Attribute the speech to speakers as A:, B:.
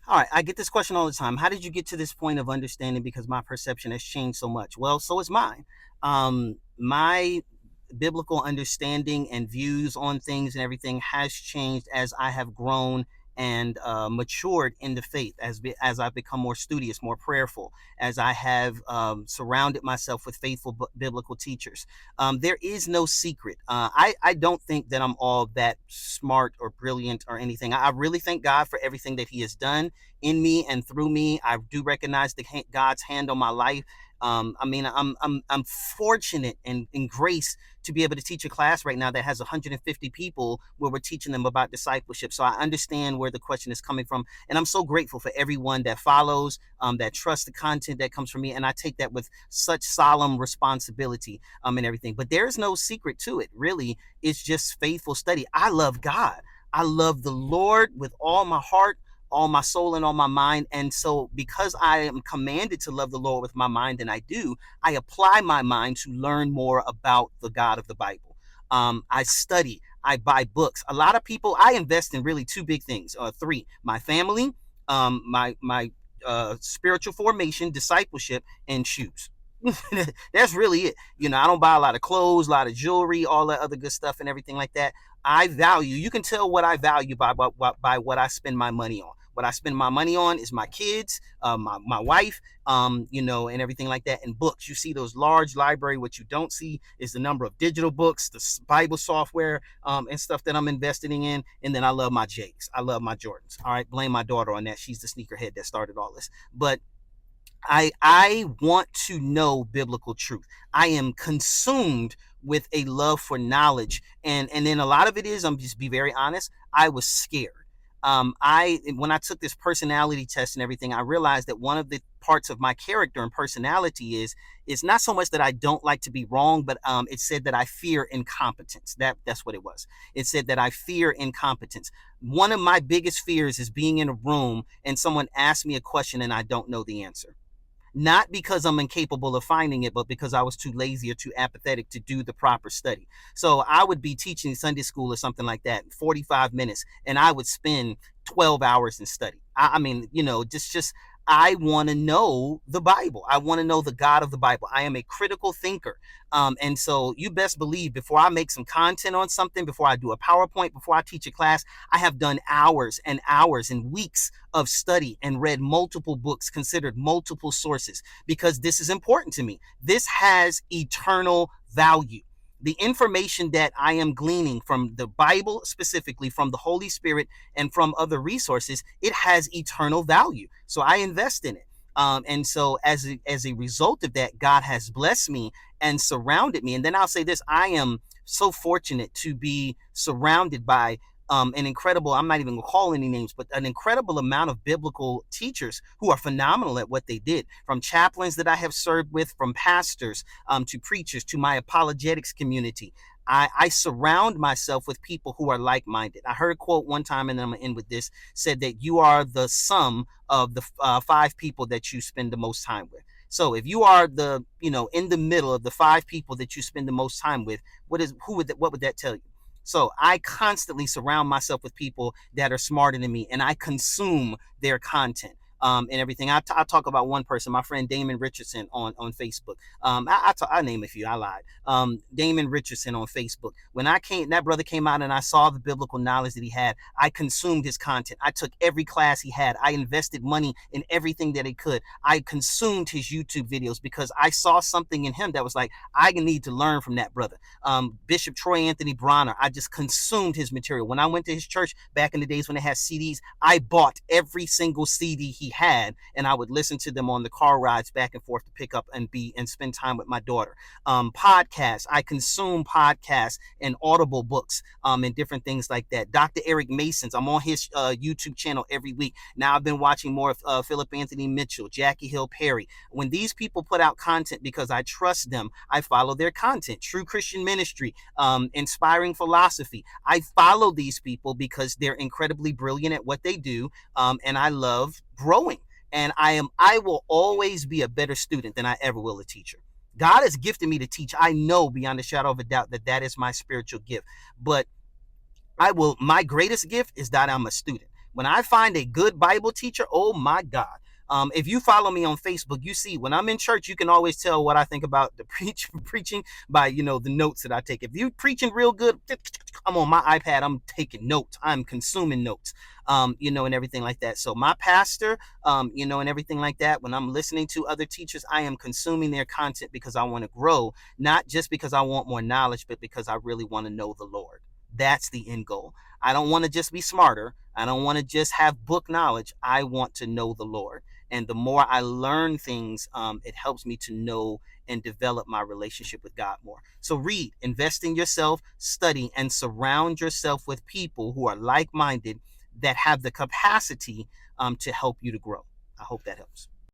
A: All right, I get this question all the time. How did you get to this point of understanding? Because my perception has changed so much. Well, so is mine. My biblical understanding and views on things and everything has changed as I have grown and matured in the faith, as I've become more studious, more prayerful, as I have surrounded myself with faithful biblical teachers. There is no secret. I don't think that I'm all that smart or brilliant or anything. I really thank God for everything that He has done in me and through me. I do recognize God's hand on my life. I mean, I'm fortunate and in grace to be able to teach a class right now that has 150 people where we're teaching them about discipleship. So I understand where the question is coming from, and I'm so grateful for everyone that follows, that trusts the content that comes from me, and I take that with such solemn responsibility, and everything. But there is no secret to it, really. It's just faithful study. I love God. I love the Lord with all my heart, all my soul, and all my mind. And so because I am commanded to love the Lord with my mind, and I do, I apply my mind to learn more about the God of the Bible. I study, I buy books. A lot of people, I invest in really two big things, three: my family, my spiritual formation, discipleship, and shoes. That's really it. I don't buy a lot of clothes, a lot of jewelry, all that other good stuff and everything like that. I value, you can tell what I value by what I spend my money on. What I spend my money on is my kids, my wife, and everything like that. And books, you see those large library. What you don't see is the number of digital books, the Bible software, and stuff that I'm investing in. And then I love my J's. I love my Jordans. All right, blame my daughter on that. She's the sneakerhead that started all this. But I want to know biblical truth. I am consumed with a love for knowledge, and then a lot of it is, I'm just be very honest, I was scared. I When I took this personality test and everything, I realized that one of the parts of my character and personality is not so much that I don't like to be wrong, but it said that I fear incompetence. That's what it was. It said that I fear incompetence. One of my biggest fears is being in a room and someone asks me a question and I don't know the answer, not because I'm incapable of finding it, but because I was too lazy or too apathetic to do the proper study. So I would be teaching Sunday school or something like that, 45 minutes, and I would spend 12 hours in study. I mean, just I want to know the Bible. I want to know the God of the Bible. I am a critical thinker. And so you best believe, before I make some content on something, before I do a PowerPoint, before I teach a class, I have done hours and hours and weeks of study and read multiple books, considered multiple sources, because this is important to me. This has eternal value. The information that I am gleaning from the Bible, specifically from the Holy Spirit and from other resources, it has eternal value. So I invest in it. And so as a result of that, God has blessed me and surrounded me. And then I'll say this: I am so fortunate to be surrounded by an incredible, I'm not even gonna call any names, but an incredible amount of biblical teachers who are phenomenal at what they did, from chaplains that I have served with, from pastors, to preachers, to my apologetics community. I surround myself with people who are like-minded. I heard a quote one time, and then I'm gonna end with this, said that you are the sum of the five people that you spend the most time with. So if you are in the middle of the five people that you spend the most time with, what would that tell you? So I constantly surround myself with people that are smarter than me, and I consume their content. And everything. I talk about one person, my friend Damon Richardson on Facebook. I name a few. I lied. Damon Richardson on Facebook. When that brother came out and I saw the biblical knowledge that he had, I consumed his content. I took every class he had. I invested money in everything that he could. I consumed his YouTube videos because I saw something in him that was like, I need to learn from that brother. Bishop Troy Anthony Bronner, I just consumed his material. When I went to his church back in the days when they had CDs, I bought every single CD he had, and I would listen to them on the car rides back and forth to pick up and spend time with my daughter. Podcasts, I consume podcasts and audible books, and different things like that. Dr. Eric Mason's, I'm on his YouTube channel every week. Now I've been watching more of Philip Anthony Mitchell, Jackie Hill Perry. When these people put out content, because I trust them, I follow their content. True Christian Ministry, Inspiring Philosophy, I follow these people because they're incredibly brilliant at what they do, and I love growing. And I will always be a better student than I ever will a teacher. God has gifted me to teach. I know beyond a shadow of a doubt that is my spiritual gift. But my greatest gift is that I'm a student. When I find a good Bible teacher, oh my God. If you follow me on Facebook, you see when I'm in church, you can always tell what I think about the preaching by, the notes that I take. If you preaching real good, I'm on my iPad, I'm taking notes, I'm consuming notes, and everything like that. So my pastor, and everything like that, when I'm listening to other teachers, I am consuming their content because I want to grow, not just because I want more knowledge, but because I really want to know the Lord. That's the end goal. I don't want to just be smarter. I don't want to just have book knowledge. I want to know the Lord. And the more I learn things, it helps me to know and develop my relationship with God more. So read, invest in yourself, study, and surround yourself with people who are like-minded that have the capacity to help you to grow. I hope that helps.